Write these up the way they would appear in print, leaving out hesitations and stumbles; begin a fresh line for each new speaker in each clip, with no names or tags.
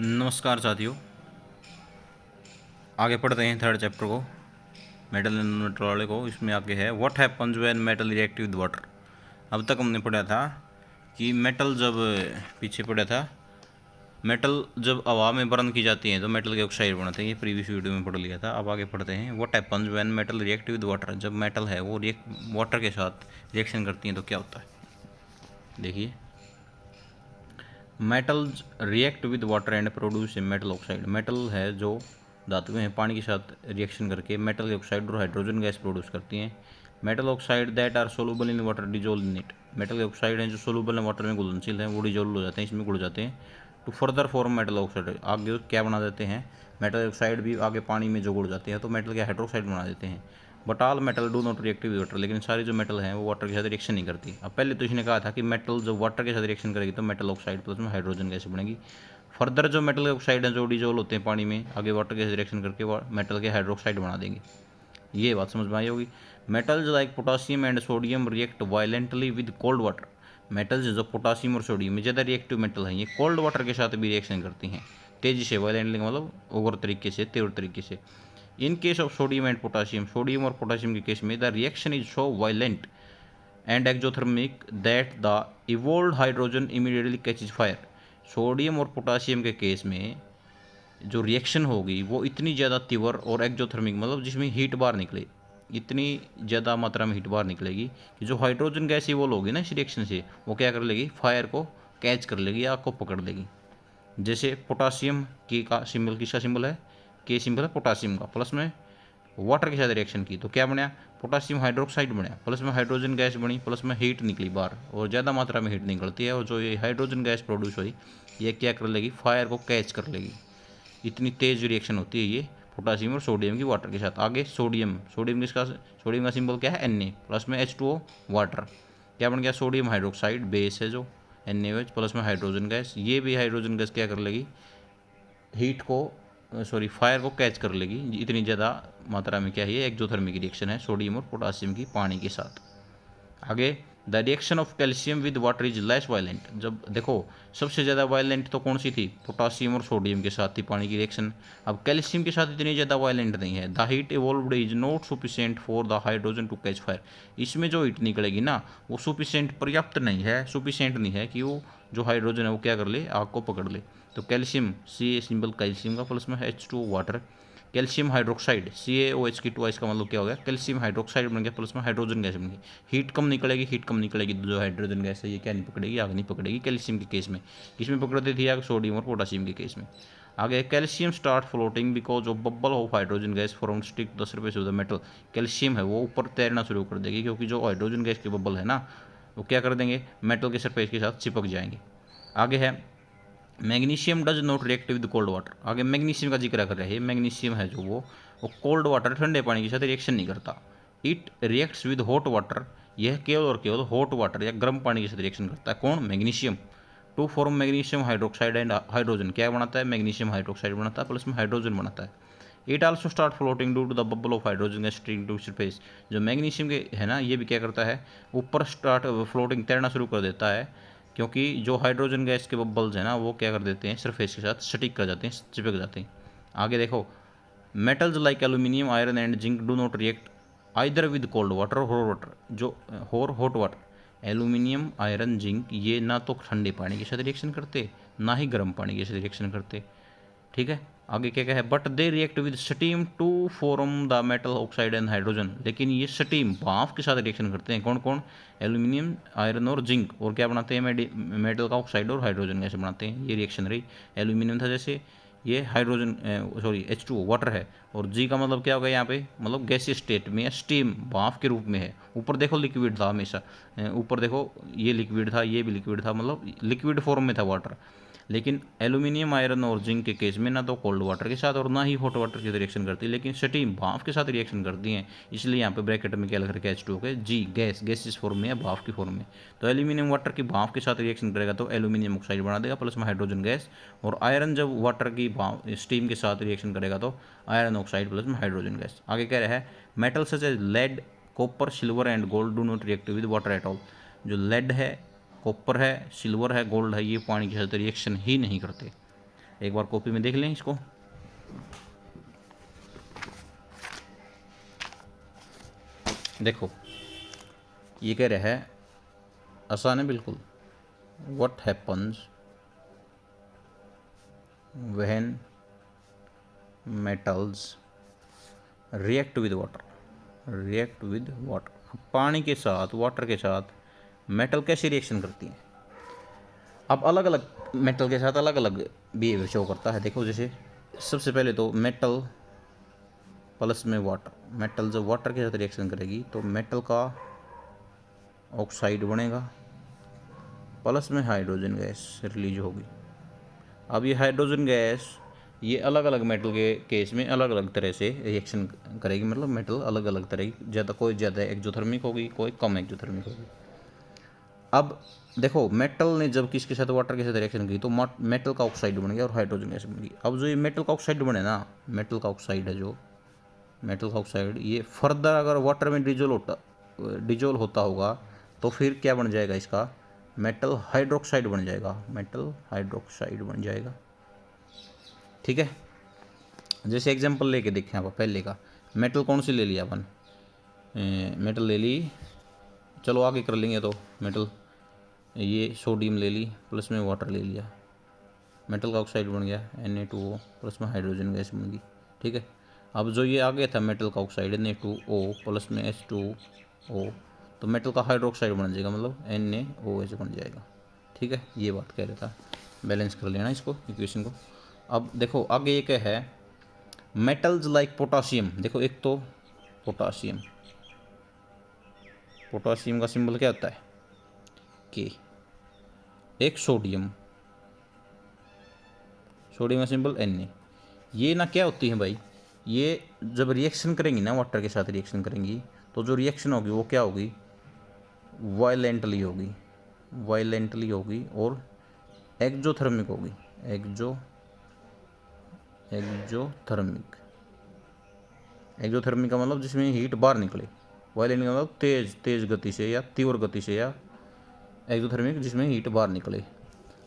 नमस्कार साथियों, आगे पढ़ते हैं थर्ड चैप्टर को, मेटल एंड मेटल वाले को। इसमें आगे है what happens when metal react with water. अब तक हमने पढ़ा था कि मेटल जब पीछे पढ़ा था, मेटल जब हवा में बर्न की जाती है तो मेटल के ऑक्साइड बनते हैं। ये प्रीवियस वीडियो में पढ़ लिया था। अब आगे पढ़ते हैं what happens when metal react with water. जब मेटल है वो वाटर के साथ रिएक्शन करती हैं तो क्या होता है। देखिए, metals react with water and produce a metal oxide. Metal है जो धातुएं हैं, पानी के साथ रिएक्शन करके मेटल के ऑक्साइड और हाइड्रोजन गैस प्रोड्यूस करती हैं। Metal oxide that are soluble in water dissolve in it. Metal के ऑक्साइड हैं जो सोलूबल है वाटर में, घुलनशील हैं, वो डिजोल्व हो जाते हैं, इसमें घुल जाते हैं। To further form metal oxide, आगे क्या बना देते हैं, मेटल ऑक्साइड भी आगे पानी में जो घुल जाते हैं तो मेटल के हाइड्रोक्साइड बना देते हैं। But all metal do not react with water. लेकिन सारी जो मेटल हैं वो वाटर के साथ रिएक्शन नहीं करती। अब पहले तो इसने कहा था कि मेटल जो वाटर के साथ रिएक्शन करेगी तो मेटल ऑक्साइड प्लस में हाइड्रोजन गैस बनेगी। फर्दर जो मेटल ऑक्साइड हैं जो डिजोल्व होते हैं पानी में, आगे वाटर के साथ रिएक्शन करके मेटल के हाइड्रोक्साइड बना देंगे। ये बात समझ में आई होगी। Metals like potassium and sodium react violently with cold water. Metals जो पोटासियम और सोडियम में ज़्यादा रिएक्टिव मेटल हैं, ये कोल्ड वाटर के साथ भी रिएक्शन करती हैं तेजी से। वायलेंटली मतलब उग्र तरीके से, तीव्र तरीके से। In case of sodium and potassium, sodium और पोटासियम के केस में the reaction is so violent and exothermic that the evolve hydrogen immediately catches fire. Sodium और पोटासियम के केस में जो रिएक्शन होगी वो इतनी ज़्यादा तीव्र और एक्जोथर्मिक मतलब जिसमें हीट बाहर निकले, इतनी ज़्यादा मात्रा में हीट बाहर निकलेगी कि जो हाइड्रोजन गैस इवोल्व होगी ना इस रिएक्शन से, वो क्या कर लेगी, फायर को कैच कर लेगी, आग को पकड़ लेगी। जैसे पोटासियम की का सिंबल, किसका सिंबल है, के सिंबल है पोटासियम का, प्लस में वाटर के साथ रिएक्शन की तो क्या बना, पोटासियम हाइड्रोक्साइड बना, प्लस में हाइड्रोजन गैस बनी, प्लस में हीट निकली बाहर और ज़्यादा मात्रा में हीट निकलती है। और जो ये हाइड्रोजन गैस प्रोड्यूस हुई ये क्या कर लेगी, फायर को कैच कर लेगी। इतनी तेज़ रिएक्शन होती है ये पोटासियम और सोडियम की वाटर के साथ। आगे सोडियम, सोडियम का सिंबल क्या है, Na, प्लस में H2O वाटर, क्या बन गया, सोडियम हाइड्रोक्साइड बेस है जो NaOH, प्लस में हाइड्रोजन गैस। ये भी हाइड्रोजन गैस क्या कर लेगी, हीट को फायर को कैच कर लेगी। इतनी ज़्यादा मात्रा में क्या है, ये एक्जोथर्मिक रिएक्शन है सोडियम और पोटासियम की पानी के साथ। आगे the reaction of calcium with water is less violent. जब देखो सबसे ज़्यादा वायलेंट तो कौन सी थी, पोटासियम और सोडियम के साथ थी पानी की रिएक्शन। अब कैल्शियम के साथ इतनी ज़्यादा वायलेंट नहीं है। The heat evolved is not sufficient for the hydrogen to catch fire. इसमें जो हीट निकलेगी ना वो सुफिशिएंट, पर्याप्त नहीं है, सुफिशिएंट नहीं है कि वो जो हाइड्रोजन है वो क्या कर ले, आग को पकड़ ले। तो calcium, C A symbol calcium का, प्लस में H2O water. Calcium hydroxide, CaOH की 2 का मतलब क्या हो गया, कैल्शियम हाइड्रोक्साइड बन गया, प्लस में हाइड्रोजन गैस बन गई। हीट कम निकलेगी, हीट कम निकलेगी, जो हाइड्रोजन गैस है ये क्या नहीं पकड़ेगी, आग नहीं पकड़ेगी कैल्शियम के केस में। किसमें पकड़ती थी आग, सोडियम और पोटासियम के केस में। आगे calcium start floating because of bubble of hydrogen gas from stick the surface of the metal. Calcium है वो ऊपर तैरना शुरू कर देगी क्योंकि जो हाइड्रोजन गैस के बबल है ना वो क्या कर देंगे, मेटल के सरफेस के साथ चिपक जाएंगे। आगे है magnesium does not react with cold water. आगे मैग्नीशियम का जिक्र कर रहे हैं। मैग्नीशियम है जो वो कोल्ड वाटर, ठंडे पानी के साथ रिएक्शन नहीं करता। It reacts with hot water. यह केवल और केवल हॉट वाटर या गर्म पानी के साथ रिएक्शन करता है। कौन, magnesium. To form magnesium hydroxide and hydrogen, क्या बनाता है, मैग्नीशियम हाइड्रोक्साइड बनाता है, प्लस में हाइड्रोजन बनाता है। It also start floating due to the bubble of hydrogen gas sticking to surface. जो मैग्नीशियम के है ना ये भी क्या करता है, ऊपर स्टार्ट फ्लोटिंग, तैरना शुरू कर देता है क्योंकि जो हाइड्रोजन गैस के बबल्स हैं ना वो क्या कर देते हैं, सरफेस के साथ स्टिक कर जाते हैं, चिपक जाते हैं। आगे देखो, metals like aluminium, iron and zinc do not react either with cold water और हॉट वाटर। जो hot water, aluminium, iron, zinc, ये ना तो ठंडे पानी के साथ रिएक्शन करते ना ही गर्म पानी के साथ रिएक्शन करते। ठीक है, आगे क्या क्या है, but they react with steam to form the metal oxide and hydrogen. लेकिन ये स्टीम, भाप के साथ रिएक्शन करते हैं। कौन कौन, एल्यूमिनियम, आयरन और जिंक, और क्या बनाते हैं, मेटल का ऑक्साइड और हाइड्रोजन कैसे बनाते हैं। ये रिएक्शन रही। एल्यूमिनियम था जैसे, ये हाइड्रोजन H2O वाटर है, और जी का मतलब क्या होगा यहाँ पे, मतलब गैसीय स्टेट में या स्टीम, भाप के रूप में है। ऊपर देखो लिक्विड था हमेशा, ऊपर देखो ये लिक्विड था, ये भी लिक्विड था, मतलब लिक्विड फॉर्म में था वाटर। लेकिन एल्यूमिनियम, आयरन और जिंक के केस में ना तो कोल्ड वाटर के साथ और ना ही हॉट वाटर के साथ रिएक्शन करती है, लेकिन स्टीम, भाप के साथ रिएक्शन करती हैं। इसलिए यहाँ पे ब्रैकेट में क्या लग रखा है, H2O के, जी गैस, गैसियस फॉर्म में या भाप की फॉर्म में। तो एल्यूमिनियम वाटर की भाप के साथ रिएक्शन करेगा तो एल्यूमिनियम ऑक्साइड बना देगा, प्लस में हाइड्रोजन गैस। और आयरन जब वाटर की भाप स्टीम के साथ रिएक्शन करेगा तो आयरन ऑक्साइड प्लस में हाइड्रोजन गैस। आगे कह रहा है metal such as lead, copper, silver and gold do not react with water at all. जो लेड है, कॉपर है, सिल्वर है, गोल्ड है, ये पानी के साथ रिएक्शन ही नहीं करते। एक बार कॉपी में देख लें इसको। देखो ये कह रहा है, आसान है बिल्कुल। What happens when metals react with water, react with water. पानी के साथ, वाटर के साथ मेटल कैसे रिएक्शन करती हैं। अब अलग अलग मेटल के साथ अलग अलग बिहेवियर शो करता है। देखो जैसे सबसे पहले तो मेटल प्लस में वाटर, मेटल जब वाटर के साथ रिएक्शन करेगी तो मेटल का ऑक्साइड बनेगा, प्लस में हाइड्रोजन गैस रिलीज होगी। अब ये हाइड्रोजन गैस ये अलग अलग मेटल के केस में अलग अलग तरह से रिएक्शन करेगी, मतलब मेटल अलग अलग तरह की, ज़्यादा कोई ज़्यादा एक्जोथर्मिक होगी, कोई कम एक्जोथर्मिक होगी। अब देखो मेटल ने जब किसके साथ, वाटर के साथ रिएक्शन की तो मेटल का ऑक्साइड बन गया और हाइड्रोजन गैस बन गई। अब जो ये मेटल का ऑक्साइड बने ना, मेटल का ऑक्साइड है जो मेटल का ऑक्साइड, ये फर्दर अगर वाटर में डिजोल्व होता होगा तो फिर क्या बन जाएगा इसका, मेटल हाइड्रोक्साइड बन जाएगा, मेटल हाइड्रोक्साइड बन जाएगा। ठीक है, जैसे एग्जांपल लेके देखें आप पहले का, मेटल कौन सी ले लिया अपन, मेटल ले ली, चलो आगे कर लेंगे। तो मेटल ये सोडियम ले ली, प्लस में वाटर ले लिया, मेटल का ऑक्साइड बन गया Na2O, प्लस में हाइड्रोजन गैस बन गई। ठीक है, अब जो ये आ गया था मेटल का ऑक्साइड Na2O प्लस में H2O, तो मेटल का हाइड्रोक्साइड बन जाएगा, मतलब NaOH बन जाएगा। ठीक है, ये बात कह रहा था, बैलेंस कर लेना इसको, इक्वेशन को। अब देखो आगे ये क्या है, मेटल्स लाइक पोटासियम। देखो एक तो पोटासियम, पोटासियम का सिंबल क्या होता है के। एक सोडियम, सोडियम का सिंबल Na। ये ना क्या होती है भाई, ये जब रिएक्शन करेंगी ना, वाटर के साथ रिएक्शन करेंगी तो जो रिएक्शन होगी वो क्या होगी, वायलेंटली होगी, वायलेंटली होगी और एक्जोथर्मिक होगी, एक्जोथर्मिक। एक्जोथर्मिक का मतलब जिसमें हीट बाहर निकले, वायलेंट का मतलब तेज गति से या तीव्र गति से, या एक्जोथर्मिक जिसमें हीट बाहर निकले।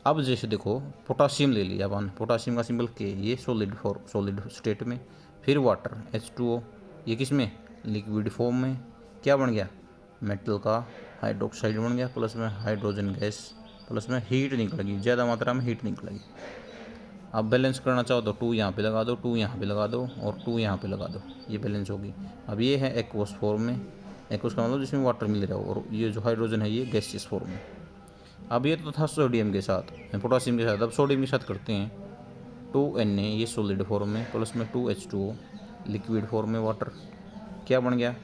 अब जैसे देखो पोटासियम ले लिया अपन, पोटासियम का सिंबल के, ये सॉलिड स्टेट में, फिर वाटर H2O, ये किस में, लिक्विड फॉर्म में, क्या बन गया, मेटल का हाइड्रोक्साइड बन गया, प्लस में हाइड्रोजन गैस, प्लस में हीट निकलेगी, ज़्यादा मात्रा में हीट निकलेगी। अब बैलेंस करना चाहो तो 2 यहाँ पे लगा दो, 2 यहाँ पे लगा दो और 2 यहाँ पे लगा दो, ये बैलेंस होगी। अब ये है एक्वस फॉर्म में, एक्वस का मतलब जिसमें वाटर मिल रहा हो, और ये जो हाइड्रोजन है ये गैसियस फॉर्म में। अब ये तो था सोडियम के साथ, पोटासियम के साथ, अब सोडियम के साथ करते हैं 2Na, ये सॉलिड फॉर्म में, प्लस में 2H2O लिक्विड फॉर्म में, वाटर, क्या बन गया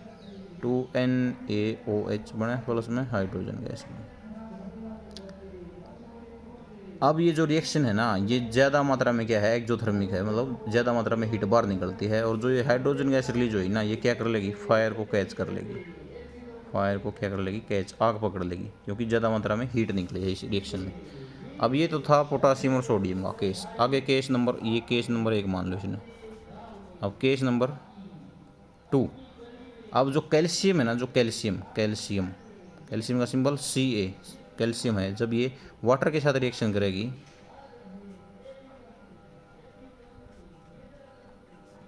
2NaOH बना, प्लस में हाइड्रोजन गैस बना। अब ये जो रिएक्शन है ना, ये ज़्यादा मात्रा में क्या है, एक्जोथर्मिक है, मतलब ज़्यादा मात्रा में हीट बाहर निकलती है, और जो ये हाइड्रोजन गैस रिलीज हुई ना, ये क्या कर लेगी, फायर को कैच कर लेगी, फायर को क्या कर लेगी, कैच, आग पकड़ लेगी, क्योंकि ज़्यादा मात्रा में हीट निकली है इस रिएक्शन में। अब ये तो था पोटासियम और सोडियम का केस। आगे केस नंबर, ये केस नंबर 1 मान लो इसने। अब केस नंबर 2, अब जो कैल्शियम है ना, जो कैल्शियम का सिंबल Ca, कैल्शियम है, जब ये वाटर के साथ रिएक्शन करेगी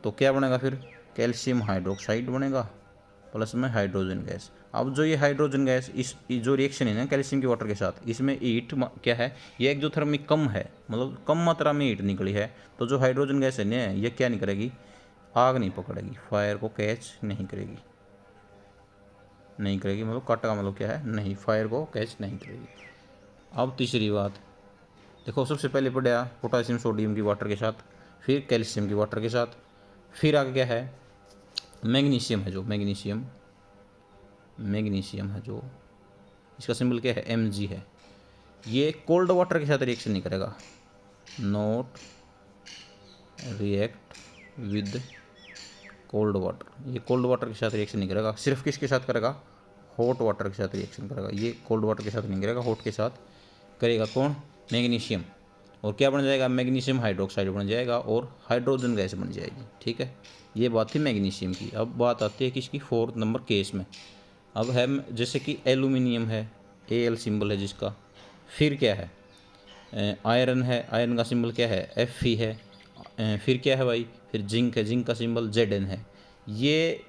तो क्या बनेगा, फिर कैल्शियम हाइड्रोक्साइड बनेगा, प्लस में हाइड्रोजन गैस। अब जो ये हाइड्रोजन गैस, इस जो रिएक्शन है ना कैल्शियम के वाटर के साथ, इसमें हीट क्या है, ये एक्जोथर्मिक कम है, मतलब कम मात्रा में हीट निकली है, तो जो हाइड्रोजन गैस है ना, ये क्या नहीं करेगी, आग नहीं पकड़ेगी, फायर को कैच नहीं करेगी, मतलब कट का मतलब क्या है, नहीं, फायर को कैच नहीं करेगी। अब तीसरी बात देखो, सबसे पहले पढ़ा पोटासियम सोडियम की वाटर के साथ, फिर कैल्शियम की वाटर के साथ, फिर आगे क्या है, मैग्नीशियम है जो, मैग्नीशियम है जो, इसका सिंबल क्या है, Mg है। ये कोल्ड वाटर के साथ रिएक्शन नहीं करेगा, not react with cold water, ये कोल्ड वाटर के साथ रिएक्शन नहीं करेगा, सिर्फ किसके साथ करेगा, हॉट वाटर के साथ रिएक्शन करेगा। ये कोल्ड वाटर के साथ नहीं करेगा, हॉट के साथ करेगा। कौन, मैग्नीशियम, और क्या बन जाएगा, मैग्नीशियम हाइड्रोक्साइड बन जाएगा और हाइड्रोजन गैस बन जाएगी। ठीक है, ये बात थी मैग्नीशियम की। अब बात आती है किसकी, 4 नंबर केस में। अब है जैसे कि एल्यूमिनियम है, Al सिंबल है जिसका, फिर क्या है, आयरन है, आयरन का सिंबल क्या है, Fe है। फिर क्या है भाई, फिर जिंक है, जिंक का सिंबल Zn है। ये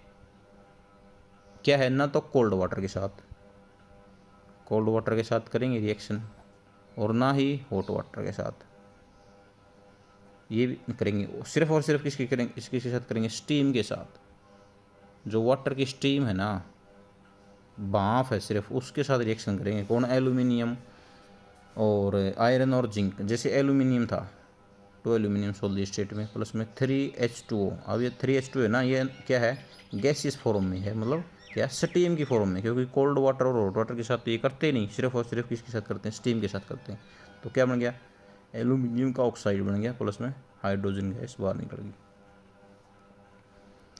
क्या है ना, तो कोल्ड वाटर के साथ करेंगे रिएक्शन, और ना ही हॉट वाटर के साथ ये भी करेंगे। सिर्फ और सिर्फ किसके करेंगे, इसके साथ करेंगे, स्टीम के साथ। जो वाटर की स्टीम है ना, भाप है, सिर्फ उसके साथ रिएक्शन करेंगे। कौन, एल्यूमिनियम और आयरन और जिंक। जैसे एल्यूमिनियम था, 2 एल्यूमिनियम सॉलिड स्टेट में, प्लस में 3H2O। अब ये 3H2 है ना, ये क्या है, गैसियस फॉर्म में है, मतलब क्या, स्टीम की फॉर्म में, क्योंकि कोल्ड वाटर और हॉट वाटर के साथ तो ये करते नहीं, सिर्फ और सिर्फ किसके साथ करते हैं, स्टीम के साथ करते हैं। तो क्या बन गया, एल्यूमिनियम का ऑक्साइड बन गया, प्लस में हाइड्रोजन गैस बाहर निकल गई।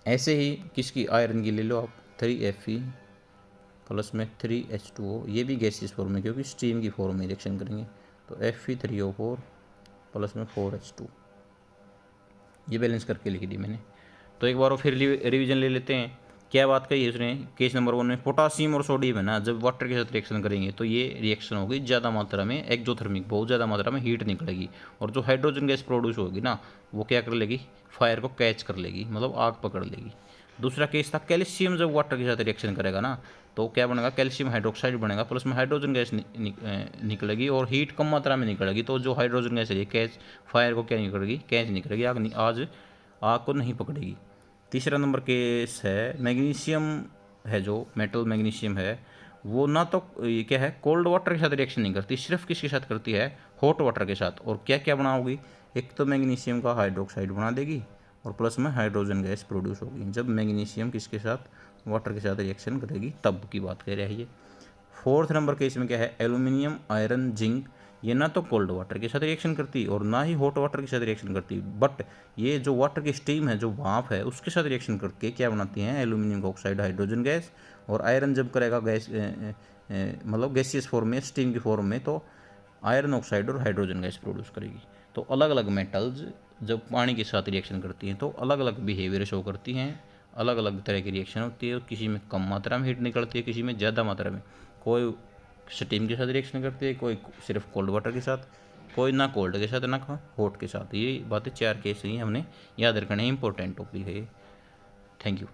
ऐसे ही किसकी, आयरन की ले लो आप, 3Fe प्लस में 3H2O, ये भी गैसियस फॉर्म में, क्योंकि स्टीम की फॉर्म में रिएक्शन करेंगे। तो Fe3O4 प्लस में 4H2, ये बैलेंस करके लिख दी मैंने। तो एक बार और फिर रिवीजन ले लेते हैं। क्या बात कही है उसने, केस नंबर 1 में पोटासियम और सोडियम है ना, जब वाटर के साथ रिएक्शन करेंगे तो ये रिएक्शन होगी ज़्यादा मात्रा में, एक्जोथर्मिक, बहुत ज़्यादा मात्रा में हीट निकलेगी, और जो हाइड्रोजन गैस प्रोड्यूस होगी ना, वो क्या कर लेगी, फायर को कैच कर लेगी, मतलब आग पकड़ लेगी। दूसरा केस था, कैल्शियम जब वाटर के साथ रिएक्शन करेगा ना, तो क्या बनेगा, कैल्शियम हाइड्रोक्साइड बनेगा, प्लस में हाइड्रोजन गैस निकलेगी, और हीट कम मात्रा में निकलेगी। तो जो हाइड्रोजन गैस है, कैच, फायर को क्या नहीं करेगी, कैच नहीं करेगी, आग को नहीं पकड़ेगी। तीसरा नंबर केस है, मैग्नीशियम है, जो मेटल मैग्नीशियम है, वो ना तो ये क्या है, कोल्ड वाटर के साथ रिएक्शन नहीं करती, सिर्फ किसके साथ करती है, हॉट वाटर के साथ। और क्या क्या बनाओगी, एक तो मैग्नीशियम का हाइड्रोक्साइड बना देगी, और प्लस में हाइड्रोजन गैस प्रोड्यूस होगी, जब मैग्नीशियम किसके साथ, वाटर के साथ रिएक्शन करेगी, तब की बात कह रहे हैं ये। फोर्थ नंबर केस में क्या है, एल्यूमिनियम, आयरन, जिंक, ये ना तो कोल्ड वाटर के साथ रिएक्शन करती और ना ही हॉट वाटर के साथ रिएक्शन करती, बट ये जो वाटर की स्टीम है, जो भाप है, उसके साथ रिएक्शन करके क्या बनाती हैं, एल्यूमिनियम का ऑक्साइड, हाइड्रोजन गैस। और आयरन जब करेगा गैस, मतलब गैसियस फॉर्म में, स्टीम की फॉर्म में, तो आयरन ऑक्साइड और हाइड्रोजन गैस प्रोड्यूस करेगी। तो अलग अलग मेटल्स जब पानी के साथ रिएक्शन करती हैं तो अलग अलग बिहेवियर शो करती हैं, अलग अलग तरह की रिएक्शन होती है। किसी में कम मात्रा में हीट निकलती है, किसी में ज़्यादा मात्रा में। कोई स्टीम के साथ रिएक्शन करती है, कोई सिर्फ कोल्ड वाटर के साथ, कोई ना कोल्ड के साथ ना हॉट के साथ। ये बातें 4 केस ही हमने याद रखने, इंपॉर्टेंट टॉपिक है। Thank you.